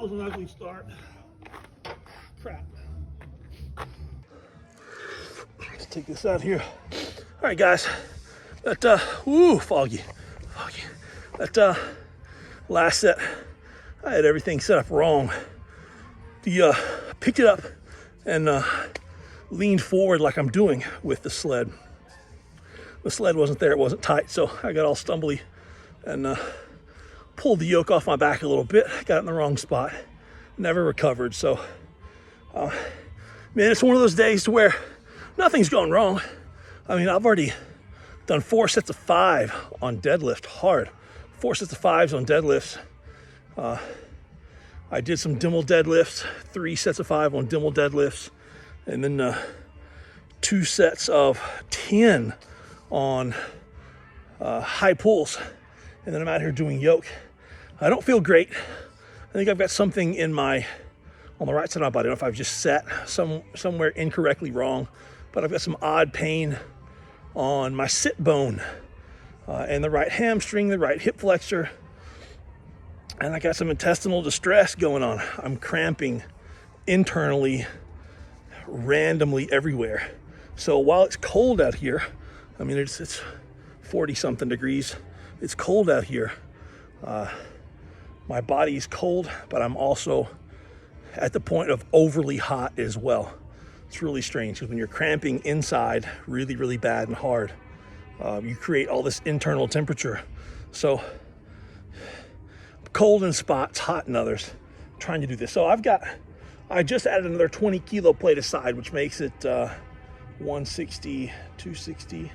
was an ugly start. Crap. Let's take this out here. All right, guys. That, foggy. That, last set, I had everything set up wrong. Picked it up and leaned forward like I'm doing with the sled. The sled wasn't there, it wasn't tight, so I got all stumbly and pulled the yoke off my back a little bit, got it in the wrong spot, never recovered. So, man, it's one of those days to where nothing's gone wrong. I mean, I've already done 4 sets of 5 on deadlift, hard. 4 sets of 5s on deadlifts. I did some Dimmel deadlifts, 3 sets of 5 on Dimmel deadlifts, and then 2 sets of 10 on high pulls. And then I'm out here doing yoke. I don't feel great. I think I've got something on the right side of my body. I don't know if I've just sat somewhere incorrectly wrong, but I've got some odd pain on my sit bone and the right hamstring, the right hip flexor, and I got some intestinal distress going on. I'm cramping internally, randomly everywhere. So while it's cold out here, I mean, it's 40 something degrees. It's cold out here. My body's cold, but I'm also at the point of overly hot as well. It's really strange because when you're cramping inside really, really bad and hard, you create all this internal temperature. So cold in spots, hot in others. I'm trying to do this. So I just added another 20 kilo plate aside, which makes it 160, 260,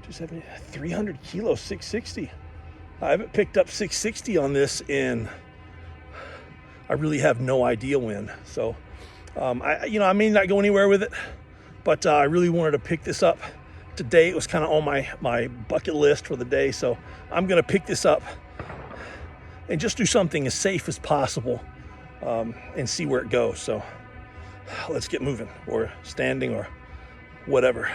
270, 300 kilos, 660. I haven't picked up 660 on this in, I really have no idea when. So, I may not go anywhere with it, but I really wanted to pick this up today. It was kind of on my bucket list for the day. So I'm going to pick this up and just do something as safe as possible and see where it goes. So let's get moving, or standing or whatever.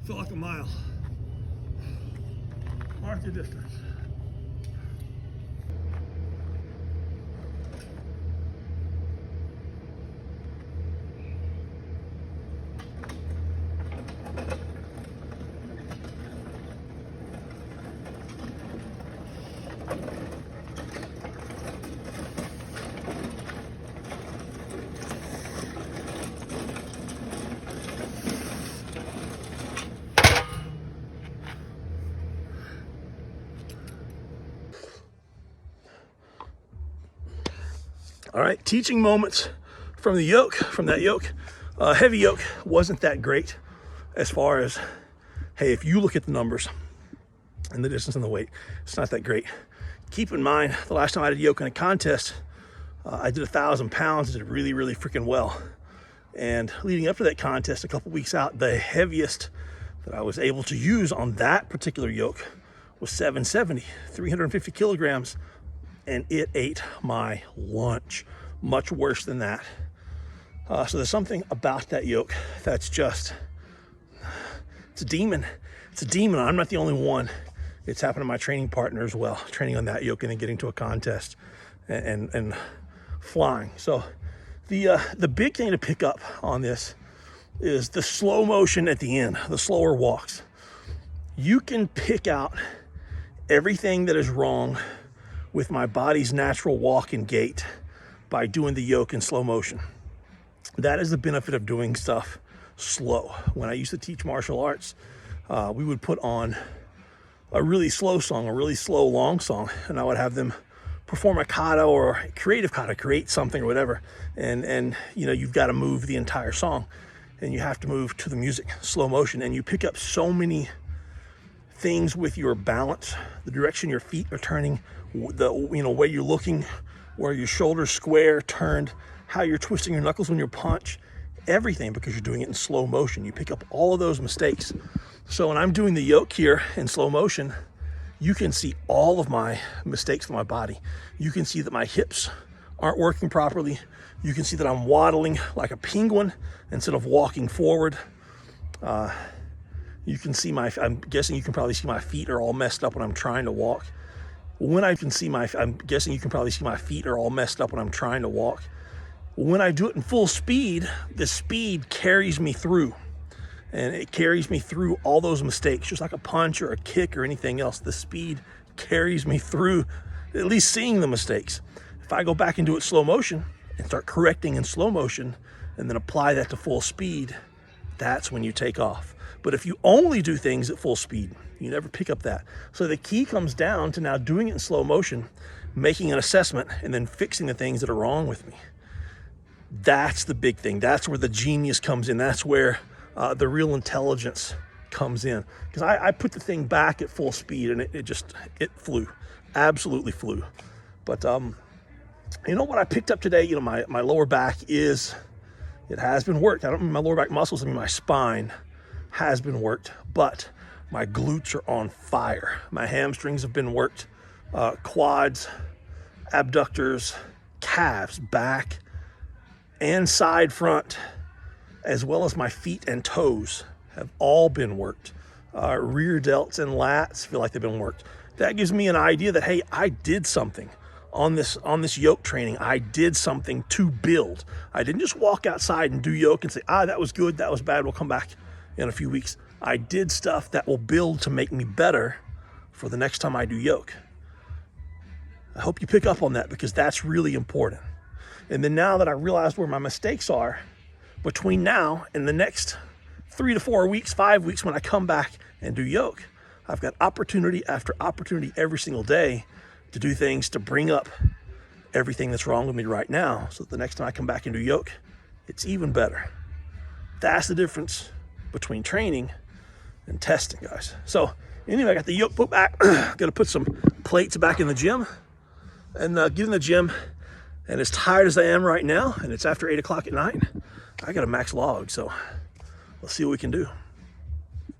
Feel like a mile. Mark the distance. All right, teaching moments from that yoke. Heavy yoke wasn't that great as far as, hey, if you look at the numbers and the distance and the weight, it's not that great. Keep in mind, the last time I did yoke in a contest, I did 1,000 pounds, did really, really freaking well. And leading up to that contest, a couple weeks out, the heaviest that I was able to use on that particular yoke was 770, 350 kilograms. And it ate my lunch, much worse than that. So there's something about that yoke that's just, it's a demon. It's a demon. I'm not the only one. It's happened to my training partner as well, training on that yoke and then getting to a contest and flying. So the big thing to pick up on this is the slow motion at the end, the slower walks. You can pick out everything that is wrong with my body's natural walk and gait by doing the yoke in slow motion. That is the benefit of doing stuff slow. When I used to teach martial arts, we would put on a really slow song, a really slow long song, and I would have them perform a kata or creative kata, create something or whatever. And you've got to move the entire song, and you have to move to the music, slow motion, and you pick up so many things with your balance, the direction your feet are turning, where you're looking, where your shoulders square, turned, how you're twisting your knuckles when you punch. everything because you're doing it in slow motion. You pick up all of those mistakes. So when I'm doing the yoke here in slow motion, you can see all of my mistakes from my body. You can see that my hips aren't working properly. You can see that I'm waddling like a penguin instead of walking forward. You can see I'm guessing you can probably see my feet are all messed up when I'm trying to walk. I'm guessing you can probably see my feet are all messed up when I'm trying to walk. When I do it in full speed, the speed carries me through. And it carries me through all those mistakes, just like a punch or a kick or anything else. The speed carries me through at least seeing the mistakes. If I go back and do it slow motion and start correcting in slow motion and then apply that to full speed, that's when you take off. But if you only do things at full speed, you never pick up that. So the key comes down to now doing it in slow motion, making an assessment, and then fixing the things that are wrong with me. That's the big thing. That's where the genius comes in. That's where the real intelligence comes in. Because I put the thing back at full speed and it flew. Absolutely flew. But you know what I picked up today? You know, my lower back it has been worked. I don't mean my lower back muscles, I mean my spine has been worked, but my glutes are on fire. My hamstrings have been worked, quads, abductors, calves, back, and side front, as well as my feet and toes have all been worked. Rear delts and lats feel like they've been worked. That gives me an idea that, hey, I did something on this yoke training. I did something to build. I didn't just walk outside and do yoke and say, that was good, that was bad, we'll come back in a few weeks. I did stuff that will build to make me better for the next time I do yoke. I hope you pick up on that because that's really important. And then now that I realized where my mistakes are, between now and the next 3 to 4 weeks, 5 weeks when I come back and do yoke, I've got opportunity after opportunity every single day to do things to bring up everything that's wrong with me right now so that the next time I come back and do yoke, it's even better. That's the difference between training and testing, guys. So anyway, I got the yoke put back. Gonna put some plates back in the gym and get in the gym. And as tired as I am right now, and it's after 8 o'clock at night, I got a max log. So let's see what we can do.